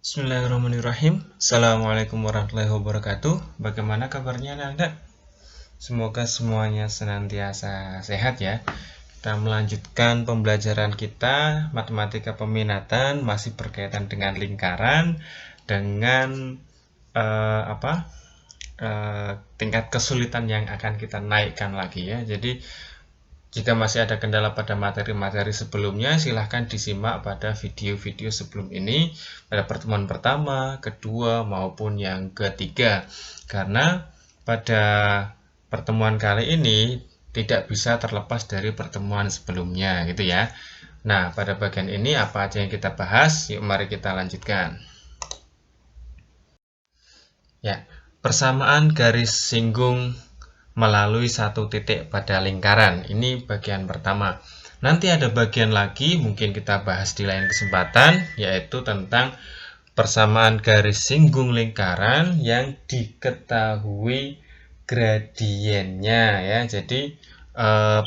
Bismillahirrahmanirrahim. Assalamualaikum warahmatullahi wabarakatuh. Bagaimana kabarnya anak-anak? Semoga semuanya senantiasa sehat ya. Kita melanjutkan pembelajaran kita matematika peminatan, masih berkaitan dengan lingkaran, dengan tingkat kesulitan yang akan kita naikkan lagi ya. Jadi jika masih ada kendala pada materi-materi sebelumnya, silahkan disimak pada video-video sebelum ini, pada pertemuan pertama, kedua, maupun yang ketiga. Karena pada pertemuan kali ini tidak bisa terlepas dari pertemuan sebelumnya, gitu ya. Nah, pada bagian ini apa aja yang kita bahas? Yuk, mari kita lanjutkan. Ya, persamaan garis singgung melalui satu titik pada lingkaran. Ini bagian pertama. Nanti ada bagian lagi, mungkin kita bahas di lain kesempatan, yaitu tentang persamaan garis singgung lingkaran yang diketahui gradiennya ya. Jadi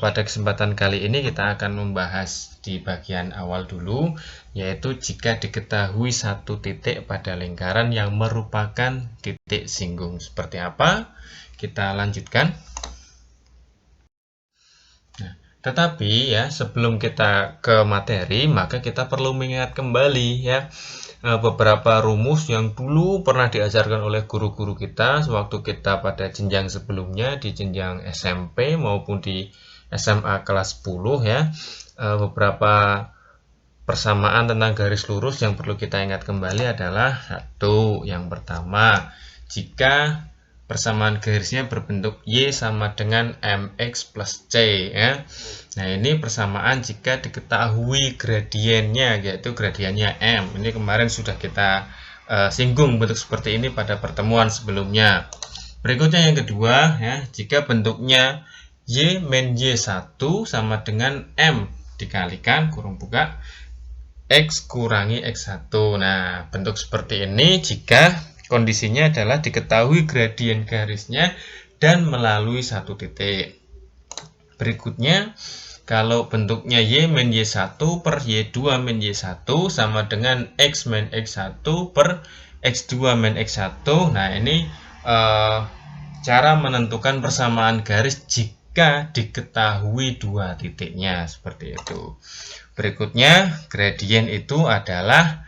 pada kesempatan kali ini kita akan membahas di bagian awal dulu, yaitu jika diketahui satu titik pada lingkaran yang merupakan titik singgung. Seperti apa? Kita lanjutkan. Nah, tetapi ya sebelum kita ke materi, maka kita perlu mengingat kembali ya beberapa rumus yang dulu pernah diajarkan oleh guru-guru kita sewaktu kita pada jenjang sebelumnya di jenjang SMP maupun di SMA kelas 10 ya. Beberapa persamaan tentang garis lurus yang perlu kita ingat kembali adalah satu, yang pertama, jika persamaan garisnya berbentuk Y sama dengan MX plus C ya. Nah, ini persamaan jika diketahui gradiennya, yaitu gradiennya M. Ini kemarin sudah kita singgung bentuk seperti ini pada pertemuan sebelumnya. Berikutnya yang kedua ya, jika bentuknya Y min Y1 sama dengan M dikalikan kurung buka X kurangi X1. Nah, bentuk seperti ini jika kondisinya adalah diketahui gradien garisnya dan melalui satu titik. Berikutnya, kalau bentuknya Y min Y1 per Y2 min Y1 sama dengan X min X1 per X2 min X1. Nah, ini cara menentukan persamaan garis jika diketahui dua titiknya. Seperti itu. Berikutnya, gradien itu adalah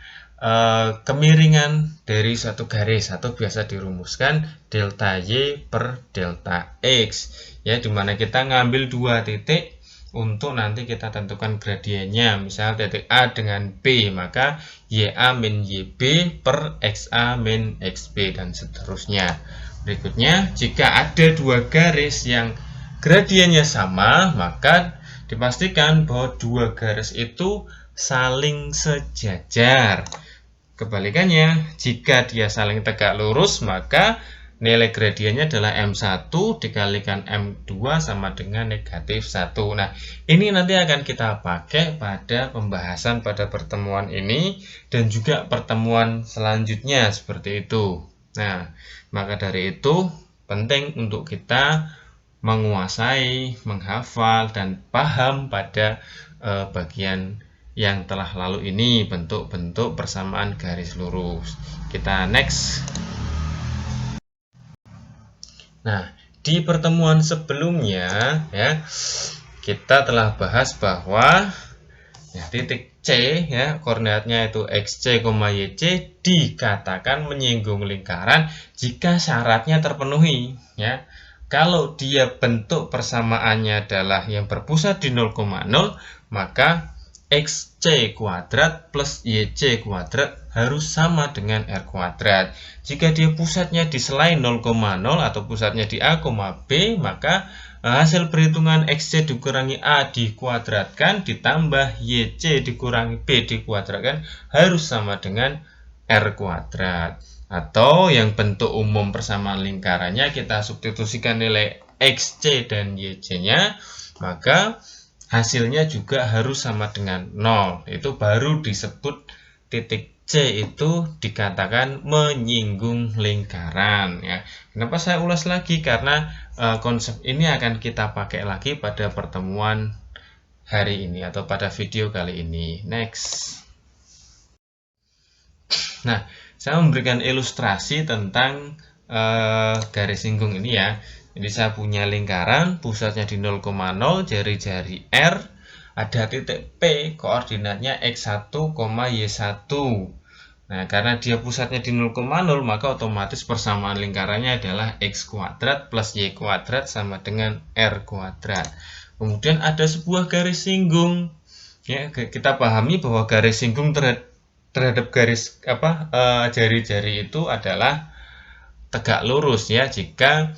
kemiringan dari suatu garis atau biasa dirumuskan delta Y per delta X ya, dimana kita ngambil dua titik untuk nanti kita tentukan gradiennya. Misal titik A dengan B, maka YA min YB per XA min XB dan seterusnya. Berikutnya, jika ada dua garis yang gradiennya sama, maka dipastikan bahwa dua garis itu saling sejajar. Kebalikannya, jika dia saling tegak lurus, maka nilai gradiennya adalah M1 dikalikan M2 sama dengan negatif 1. Nah, ini nanti akan kita pakai pada pembahasan pada pertemuan ini dan juga pertemuan selanjutnya seperti itu. Nah, maka dari itu penting untuk kita menguasai, menghafal, dan paham pada bagian yang telah lalu ini, bentuk-bentuk persamaan garis lurus. Kita next. Nah, di pertemuan sebelumnya ya, kita telah bahas bahwa ya, titik C ya, koordinatnya itu XC, YC dikatakan menyinggung lingkaran jika syaratnya terpenuhi ya. Kalau dia bentuk persamaannya adalah yang berpusat di 0,0, maka XC kuadrat plus YC kuadrat harus sama dengan R kuadrat. Jika dia pusatnya di selain 0,0 atau pusatnya di A, B, maka hasil perhitungan XC dikurangi A dikuadratkan ditambah YC dikurangi B dikuadratkan harus sama dengan R kuadrat. Atau yang bentuk umum persamaan lingkarannya kita substitusikan nilai XC dan YC-nya, maka hasilnya juga harus sama dengan 0. Itu baru disebut titik C itu dikatakan menyinggung lingkaran ya. Kenapa saya ulas lagi? Karena konsep ini akan kita pakai lagi pada pertemuan hari ini atau pada video kali ini. Next. Nah, saya memberikan ilustrasi tentang garis singgung ini ya. Jadi saya punya lingkaran, pusatnya di 0,0, jari-jari R, ada titik P, koordinatnya X1, Y1. Nah, karena dia pusatnya di 0,0, maka otomatis persamaan lingkarannya adalah X kuadrat plus Y kuadrat sama dengan R kuadrat. Kemudian ada sebuah garis singgung. Ya, kita pahami bahwa garis singgung terhadap garis jari-jari itu adalah tegak lurus ya. Jika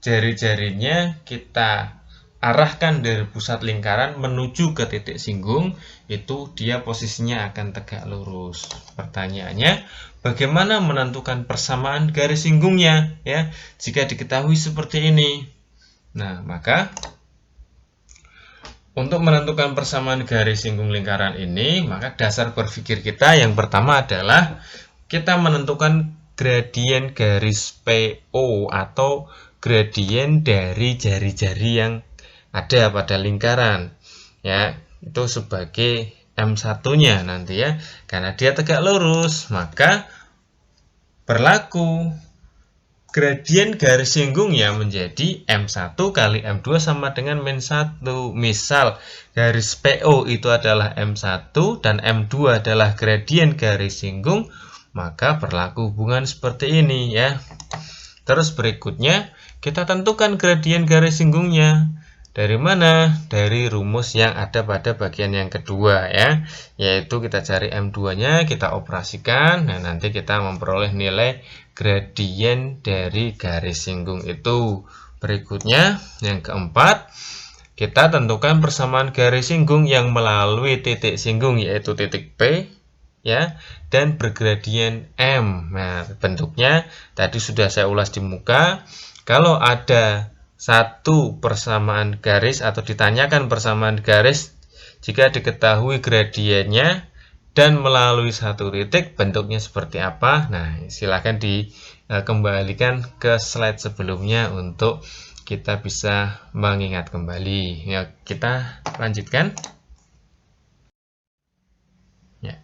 jari-jarinya kita arahkan dari pusat lingkaran menuju ke titik singgung, itu dia posisinya akan tegak lurus. Pertanyaannya, bagaimana menentukan persamaan garis singgungnya ya? Jika diketahui seperti ini. Nah, maka untuk menentukan persamaan garis singgung lingkaran ini, maka dasar berpikir kita yang pertama adalah kita menentukan gradien garis PO atau gradien dari jari-jari yang ada pada lingkaran. Ya, itu sebagai M1-nya nanti ya. Karena dia tegak lurus, maka berlaku gradien garis singgungnya menjadi M1 kali M2 sama dengan min 1. Misal garis PO itu adalah M1 dan M2 adalah gradien garis singgung, maka berlaku hubungan seperti ini ya. Terus berikutnya kita tentukan gradien garis singgungnya. Dari mana? Dari rumus yang ada pada bagian yang kedua ya, yaitu kita cari M2-nya, kita operasikan, nah nanti kita memperoleh nilai gradien dari garis singgung itu. Berikutnya, yang keempat, kita tentukan persamaan garis singgung yang melalui titik singgung, yaitu titik P ya, dan bergradien M. Nah, bentuknya tadi sudah saya ulas di muka. Kalau ada satu persamaan garis atau ditanyakan persamaan garis, jika diketahui gradiennya dan melalui satu titik, bentuknya seperti apa? Nah, silakan dikembalikan ke slide sebelumnya untuk kita bisa mengingat kembali. Ya, kita lanjutkan. Ya.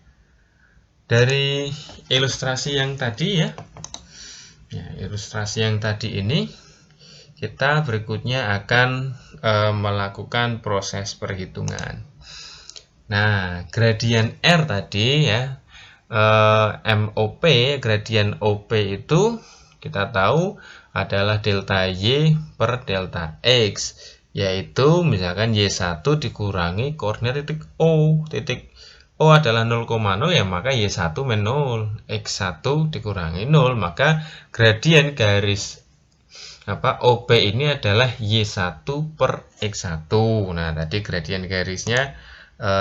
Dari ilustrasi yang tadi ya. Ilustrasi yang tadi ini kita berikutnya akan melakukan proses perhitungan. Nah, gradien R tadi ya, MOP, gradien OP itu kita tahu adalah delta Y per delta X, yaitu misalkan Y1 dikurangi koordinat titik O. Titik O adalah 0,0 ya, maka Y1 min 0, X1 dikurangi 0, maka gradien garis OP ini adalah Y1 per X1. Nah, tadi gradien garisnya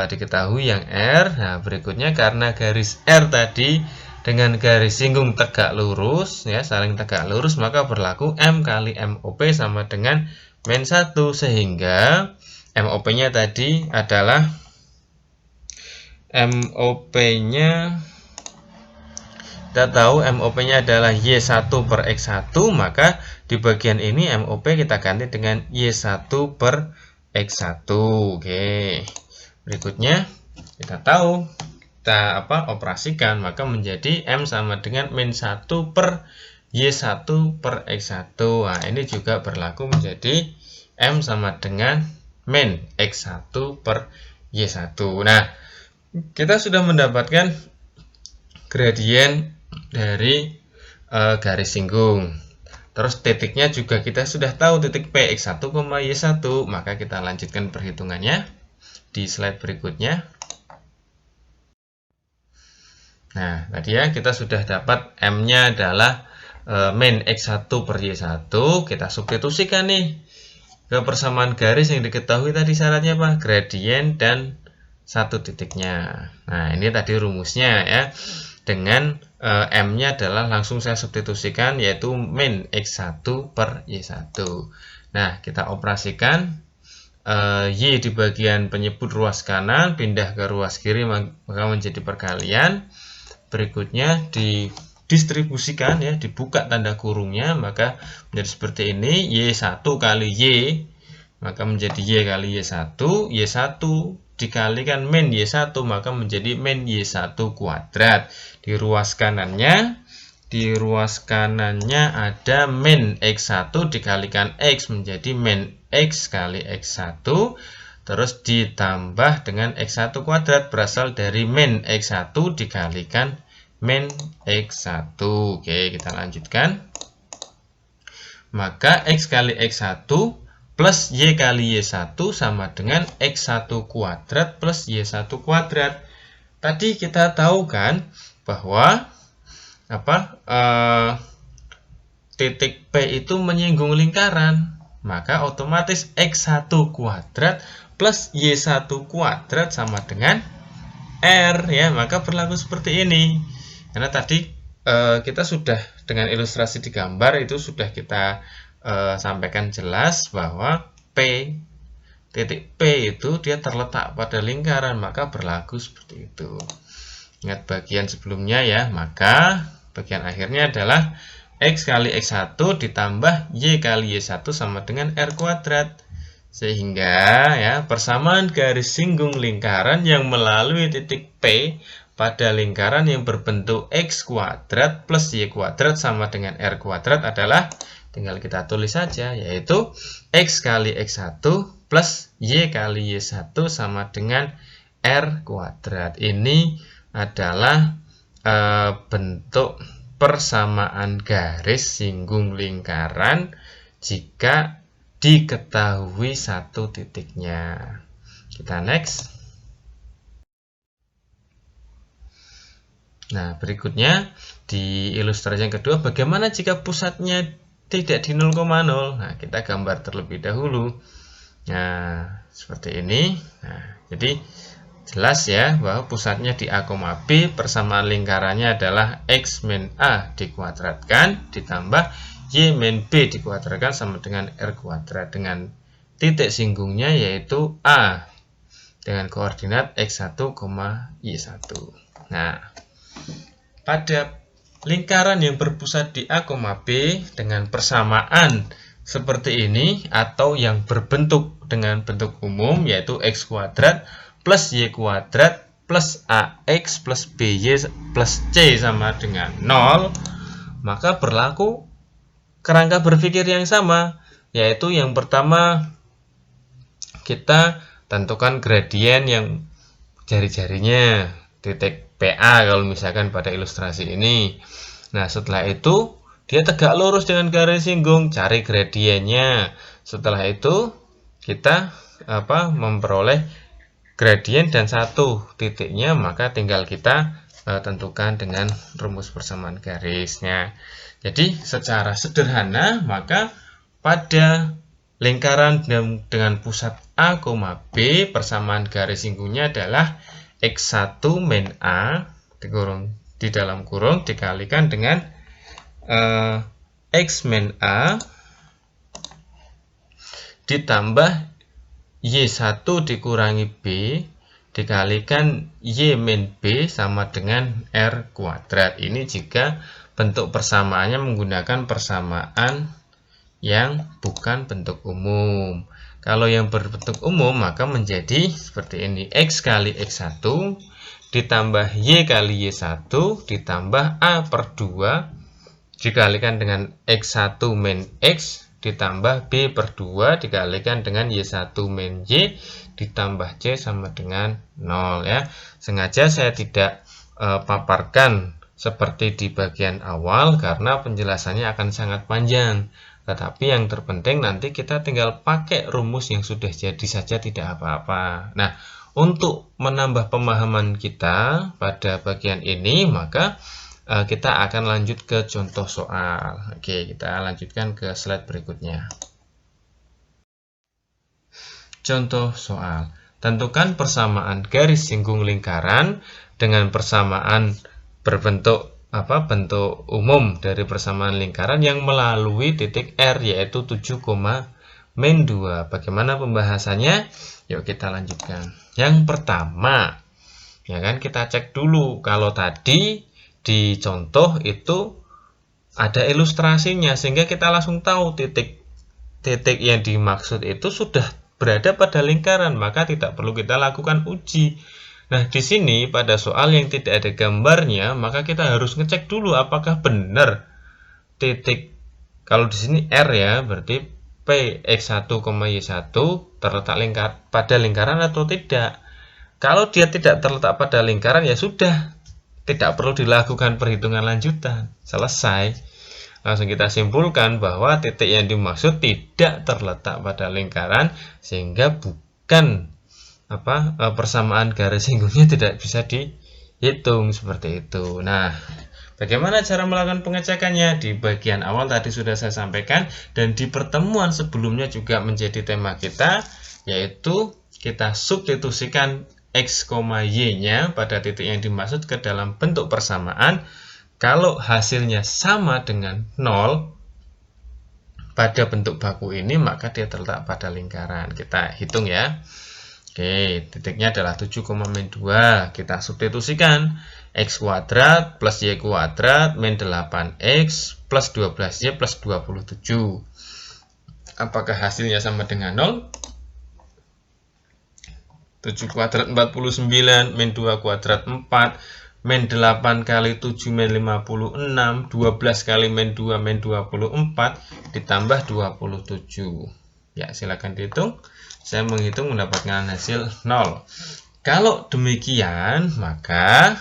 diketahui yang R. Nah, berikutnya karena garis R tadi dengan garis singgung tegak lurus, ya, saling tegak lurus, maka berlaku M kali MOP sama dengan min 1, sehingga MOP-nya tadi adalah kita tahu MOP-nya adalah Y1 per X1, maka di bagian ini MOP kita ganti dengan Y1 per X1. Oke. Berikutnya kita tahu kita operasikan, maka menjadi M sama dengan min 1 per Y1 per X1. Nah, ini juga berlaku menjadi M sama dengan min X1 per Y1. Nah, kita sudah mendapatkan gradien dari garis singgung. Terus titiknya juga kita sudah tahu, titik P X1, Y1. Maka kita lanjutkan perhitungannya di slide berikutnya. Nah, tadi ya kita sudah dapat M-nya adalah min X1 per Y1. Kita substitusikan nih ke persamaan garis yang diketahui tadi syaratnya apa? Gradien dan satu titiknya. Nah, ini tadi rumusnya ya. Dengan M-nya adalah langsung saya substitusikan, yaitu min X1 per Y1. Nah, kita operasikan Y di bagian penyebut ruas kanan pindah ke ruas kiri, maka menjadi perkalian. Berikutnya didistribusikan ya, dibuka tanda kurungnya, maka menjadi seperti ini. Y1 kali Y, maka menjadi Y kali Y1. Y1 dikalikan min Y1, maka menjadi min Y1 kuadrat. Di ruas kanannya ada min X1 dikalikan X menjadi min X kali X1, terus ditambah dengan X1 kuadrat berasal dari min X1 dikalikan min X1. Oke, kita lanjutkan. Maka X kali X1 plus Y kali Y1 sama dengan X1 kuadrat plus Y1 kuadrat. Tadi kita tahu kan bahwa titik P itu menyinggung lingkaran, maka otomatis X1 kuadrat plus Y1 kuadrat sama dengan R, ya, maka berlaku seperti ini. Karena tadi kita sudah dengan ilustrasi di gambar itu sudah kita sampaikan jelas bahwa titik P itu dia terletak pada lingkaran, maka berlaku seperti itu. Ingat bagian sebelumnya ya, maka bagian akhirnya adalah X kali X1 ditambah Y kali Y1 sama dengan R kuadrat. Sehingga ya, persamaan garis singgung lingkaran yang melalui titik P pada lingkaran yang berbentuk X kuadrat plus Y kuadrat sama dengan R kuadrat adalah, tinggal kita tulis saja, yaitu X kali X1 plus Y kali Y1 sama dengan R kuadrat. Ini adalah bentuk persamaan garis singgung lingkaran jika diketahui satu titiknya. Kita next. Nah, berikutnya di ilustrasi yang kedua, bagaimana jika pusatnya tidak di 0,0? Nah, kita gambar terlebih dahulu. Nah, seperti ini. Nah, jadi jelas ya bahwa pusatnya di A, B, persamaan lingkarannya adalah X min A dikuadratkan ditambah Y min B dikuadratkan sama dengan R kuadrat, dengan titik singgungnya yaitu A dengan koordinat X1, Y1. Nah, pada lingkaran yang berpusat di A, B dengan persamaan seperti ini atau yang berbentuk dengan bentuk umum yaitu X kuadrat plus Y kuadrat plus AX plus BY plus C sama dengan 0, maka berlaku kerangka berpikir yang sama, yaitu yang pertama kita tentukan gradien yang jari-jarinya titik PA kalau misalkan pada ilustrasi ini. Nah, setelah itu dia tegak lurus dengan garis singgung, cari gradiennya. Setelah itu kita memperoleh gradien dan satu titiknya, maka tinggal kita tentukan dengan rumus persamaan garisnya. Jadi secara sederhana, maka pada lingkaran dengan pusat A, B, persamaan garis singgungnya adalah X1 min A di dalam kurung dikalikan dengan X min A ditambah Y1 dikurangi B dikalikan Y min B sama dengan R kuadrat. Ini jika bentuk persamaannya menggunakan persamaan yang bukan bentuk umum. Kalau yang berbentuk umum maka menjadi seperti ini. X kali X1 ditambah Y kali Y1 ditambah A per 2 dikalikan dengan X1 min X ditambah B per 2 dikalikan dengan Y1 min Y ditambah C sama dengan 0 ya. Sengaja saya tidak paparkan seperti di bagian awal karena penjelasannya akan sangat panjang. Tetapi yang terpenting nanti kita tinggal pakai rumus yang sudah jadi saja, tidak apa-apa. Nah, untuk menambah pemahaman kita pada bagian ini, maka kita akan lanjut ke contoh soal. Oke, kita lanjutkan ke slide berikutnya. Contoh soal. Tentukan persamaan garis singgung lingkaran dengan persamaan berbentuk bentuk umum dari persamaan lingkaran yang melalui titik R yaitu 7, min 2. Bagaimana pembahasannya? Yuk kita lanjutkan. Yang pertama, ya kan, kita cek dulu kalau tadi di contoh itu ada ilustrasinya sehingga kita langsung tahu titik yang dimaksud itu sudah berada pada lingkaran, maka tidak perlu kita lakukan uji. Nah, di sini pada soal yang tidak ada gambarnya, maka kita harus ngecek dulu apakah benar titik, kalau di sini R ya, berarti P X1, Y1 terletak pada lingkaran atau tidak. Kalau dia tidak terletak pada lingkaran, ya sudah, tidak perlu dilakukan perhitungan lanjutan, selesai. Langsung kita simpulkan bahwa titik yang dimaksud tidak terletak pada lingkaran, sehingga bukan persamaan garis singgungnya tidak bisa dihitung seperti itu. Nah, bagaimana cara melakukan pengecekannya? Di bagian awal tadi sudah saya sampaikan, dan di pertemuan sebelumnya juga menjadi tema kita, yaitu kita substitusikan X, Y-nya pada titik yang dimaksud ke dalam bentuk persamaan. Kalau hasilnya sama dengan 0 pada bentuk baku ini, maka dia terletak pada lingkaran. Kita hitung ya. Oke, titiknya adalah 7,2. Kita substitusikan X kuadrat plus Y kuadrat min 8X plus 12Y plus 27. Apakah hasilnya sama dengan 0? 7 kuadrat 49, min 2 kuadrat 4, min 8 kali 7 min 56, 12 kali min 2 min 24, ditambah 27. Ya, silakan dihitung. Saya menghitung mendapatkan hasil 0. Kalau demikian, maka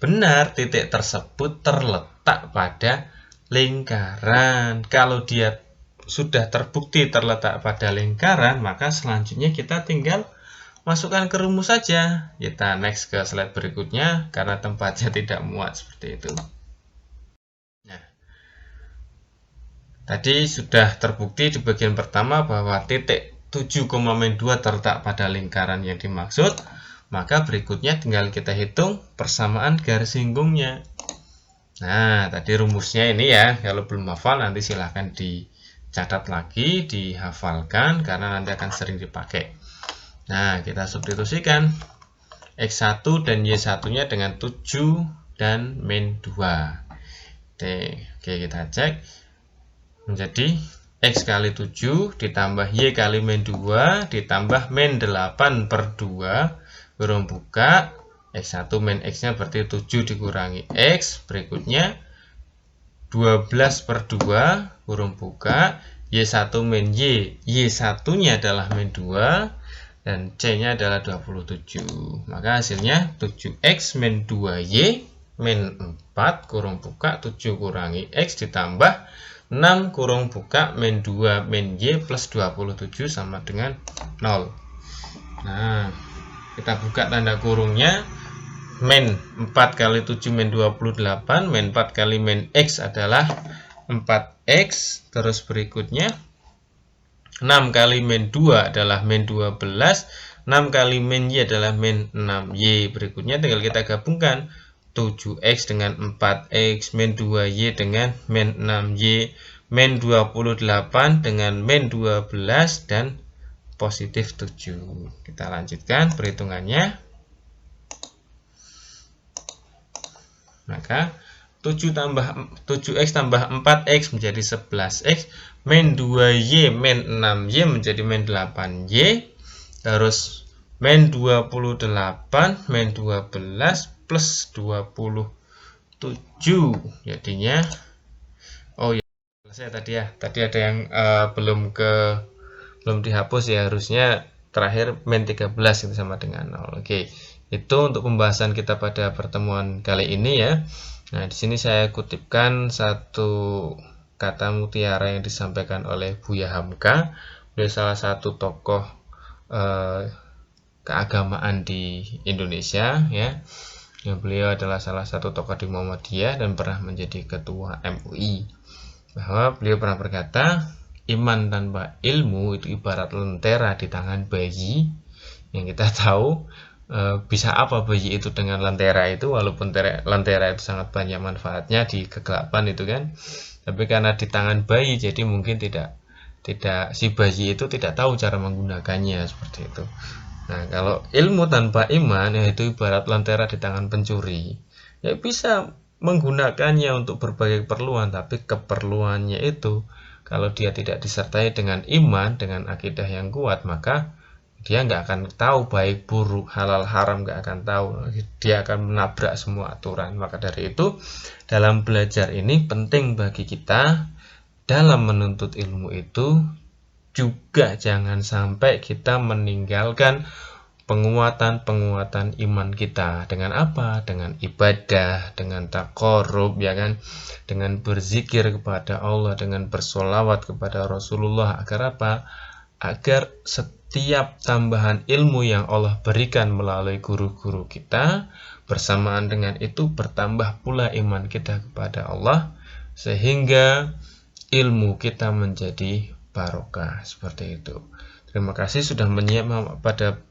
benar titik tersebut terletak pada lingkaran. Kalau dia sudah terbukti terletak pada lingkaran, maka selanjutnya kita tinggal masukkan ke rumus saja. Kita next ke slide berikutnya karena tempatnya tidak muat seperti itu. Nah, tadi sudah terbukti di bagian pertama bahwa titik 7,2 terletak pada lingkaran yang dimaksud. Maka berikutnya tinggal kita hitung persamaan garis singgungnya. Nah, tadi rumusnya ini ya. Kalau belum hafal nanti silahkan dicatat lagi, dihafalkan karena nanti akan sering dipakai. Nah, kita substitusikan X1 dan Y1-nya dengan 7 dan min 2. Oke, kita cek. Menjadi X kali 7 ditambah Y kali min 2 ditambah min 8 per 2, kurung buka. X1 min X-nya berarti 7 dikurangi X. Berikutnya 12 per 2, kurung buka. Y1 min Y. Y1-nya adalah min 2. Dan C-nya adalah 27. Maka hasilnya 7X min 2Y min 4 kurung buka 7 kurangi X ditambah 6 kurung buka min 2 min Y plus 27 sama dengan 0. Nah, kita buka tanda kurungnya. Min 4 kali 7 min 28, min 4 kali min X adalah 4X. Terus berikutnya 6 kali min 2 adalah min 12, 6 kali min Y adalah min 6Y. Berikutnya tinggal kita gabungkan 7X dengan 4X, min 2Y dengan min 6Y, min 28 dengan min 12, dan positif 7. Kita lanjutkan perhitungannya. Maka 7X tambah 4X menjadi 11X, min 2Y min 6Y menjadi min 8Y, terus min 28 min 12 plus 27, jadinya selesai tadi ya. Tadi ada yang belum dihapus ya, harusnya terakhir min 13 itu sama dengan 0. Oke, itu untuk pembahasan kita pada pertemuan kali ini ya. Nah, di sini saya kutipkan satu kata mutiara yang disampaikan oleh Buya Hamka. Beliau salah satu tokoh keagamaan di Indonesia ya. Yang beliau adalah salah satu tokoh di Muhammadiyah dan pernah menjadi ketua MUI. Bahwa beliau pernah berkata, iman tanpa ilmu itu ibarat lentera di tangan bayi. Yang kita tahu, bisa apa bayi itu dengan lentera itu, walaupun lentera itu sangat banyak manfaatnya di kegelapan itu kan, tapi karena di tangan bayi jadi mungkin tidak si bayi itu tidak tahu cara menggunakannya seperti itu. Nah, kalau ilmu tanpa iman yaitu ibarat lentera di tangan pencuri, ya bisa menggunakannya untuk berbagai keperluan, tapi keperluannya itu Kalau dia tidak disertai dengan iman, dengan akidah yang kuat, maka dia nggak akan tahu baik buruk, halal haram, nggak akan tahu. Dia akan menabrak semua aturan. Maka dari itu, dalam belajar ini penting bagi kita dalam menuntut ilmu itu juga jangan sampai kita meninggalkan penguatan iman kita. Dengan apa? Dengan ibadah, dengan taqarrub, ya kan? Dengan berzikir kepada Allah, dengan bersolawat kepada Rasulullah. Agar apa? Agar setiap tambahan ilmu yang Allah berikan melalui guru-guru kita, bersamaan dengan itu bertambah pula iman kita kepada Allah, sehingga ilmu kita menjadi barokah. Seperti itu. Terima kasih sudah menyimak pada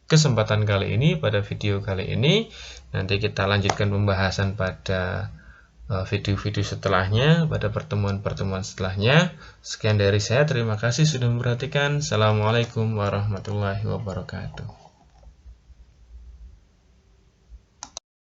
kesempatan kali ini, pada video kali ini. Nanti kita lanjutkan pembahasan pada video-video setelahnya, pada pertemuan-pertemuan setelahnya. Sekian dari saya, terima kasih sudah memperhatikan. Assalamualaikum warahmatullahi wabarakatuh.